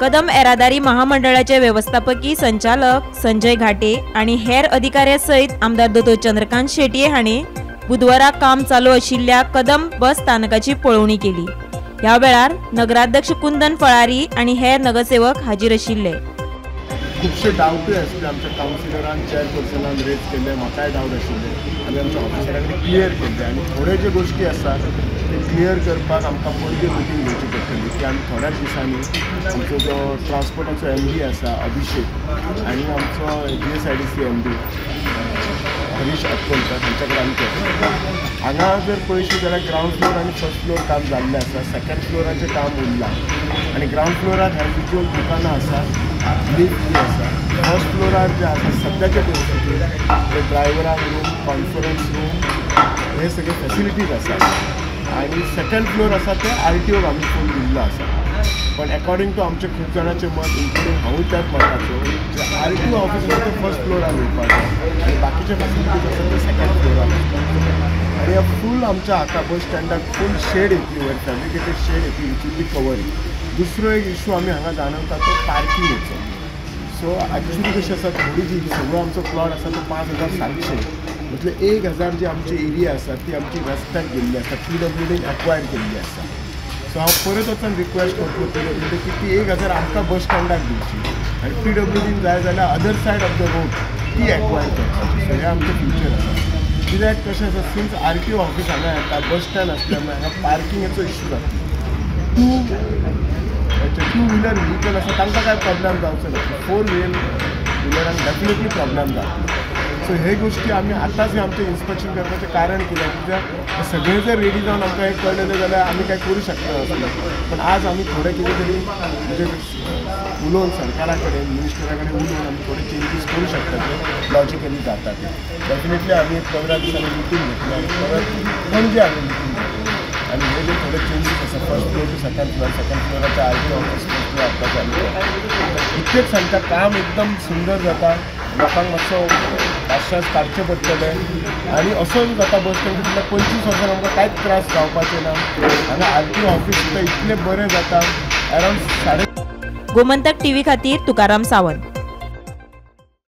कदम येरादारी महामंडळाचे व्यवस्थापकीय संचालक संजय घाटे आणि हेर अधिकाऱ्या सहित आमदार दोतोर चंद्रकांत शेटये हांणी बुधवाराक काम चालू आशिल्ल्या कदम बस स्थानकाची पळोवणी केली। ह्या वेळार नगराध्यक्ष कुंदन फळारी आणि हेर नगरसेवक हाजीर आशिल्ले। खूबशे डावटूय आसले आमच्या काउन्सिलरान चेअरपर्सनान रेज केले, म्हाकाय डावट आशिल्ले आमी आमच्या ऑफिसरांनी क्लियर केले आनी थोडे जे गोष्टी आसा ते क्लियर करपाक आमकां पयली मिटींग घेवची पडटली की आमी थोड्याच दिसांनी आमचो जो ट्रान्सपोर्टाचो MD आसा अभिषेक आनी आमचो GSIDC MD हरीश अक्कोलकर हांचे कडेन आमी करता। हांगा जर पळयशी जाल्यार ग्रावंड फ्लोर आनी फर्स्ट फ्लोर काम जाल्लें आसा, सेकंड फ्लोराचें काम उरलां आनी ग्रावंड फ्लोरार हॅबिच्युअल दुकानां आसा, लिफ्ट बी आसा। फर्स्ट फ्लोरार जे आसा सद्याचे परिस्थितींत ते ड्रायव्हराक रूम, कॉन्फरन्स रूम हे सगळे फॅसिलिटीज आसा आनी सेकंड फ्लोर आसा ते RTOक आमी फोन दिल्लो आसा। पण अकॉर्डिंग टू आमचे खूब जाणांचें मत इन्क्लुडींग हांवूय त्याच मताचो जे RTO ऑफिस आसा ते फर्स्ट फ्लोरार येवपाक जाय आनी बाकीचे फॅसिलिटीज आसा ते सेकंड फ्लोरार आनी फूल आमच्या हाका बस स्टँडाक फूल शेड येतली, वयर फॅब्रिकेटेड शेड येतली विच वील बी कवरींग। दुसरो एक इशू आमी हांगा जाणवता तो पार्किंगेचो। सो एक्चुअली कशें आसा थोडी जी सगळो आमचो प्लॉट आसा तो 5700 म्हटले 1000 जी आमची एरिया आसा ती आमची रस्त्याक गेल्ली आसा, PWDन एक्वायर केल्ली आसा। सो हांव परत वचून रिक्वेस्ट करतलो PWD की ती 1000 आमकां बस स्टँडाक दिवची आनी PWDन जाय जाल्यार other said of the road ती एक्वायर करपाची। सो हें आमचें फ्युचर आसा। कित्याक कशें आसा सिन्स RTO ऑफिस हांगा येता, बस स्टँड आसल्यामुळे हांगा पार्किंगेचो इशू जाता। टू व्हिलर व्हिकल आसा तांकां काय प्रॉब्लेम जावचो ना, 4 व्हिलरांक डेफिनेटली प्रॉब्लेम जाता। सो हे गोष्टी आमी आतांच आमचें इन्स्पेक्शन करपाचें कारण कित्याक सगळे जर रेडी जावन आमकां हें कळलेलें जाल्यार आमी काय करूं शकना आसले। पण आज आमी थोडे कितें तरी म्हणजे उलोवन सरकारा कडेन मिनिस्टरा कडेन उलोवन आमी थोडे चेंजीस करूं शकता ते लॉजिकली जाता ते। डेफिनेटली आमी एक 15 दिसांनी मिटींग घेतली आनी परत पणजे आमी मिटींग घेतली आनी हे जे थोडे चेंजीस आसा फर्स्ट फ्लोर टू सेकंड फ्लोराच्या RTO ऑफिस फर्स्ट फ्लोर आतां चालू इतकेच सांगता काम एकदम सुंदर जाता, लोकांक मातसो पाश्यास काडचें पडटलें आनी असो जाता बस स्टँड तितले 25 वर्सां आमकां कांयच त्रास जावपाचे ना। हांगा RTO ऑफिस सुद्दां इतलें बरें जाता अरावंड 3.5। गोमंतक TV खातीर तुकाराम सावंत।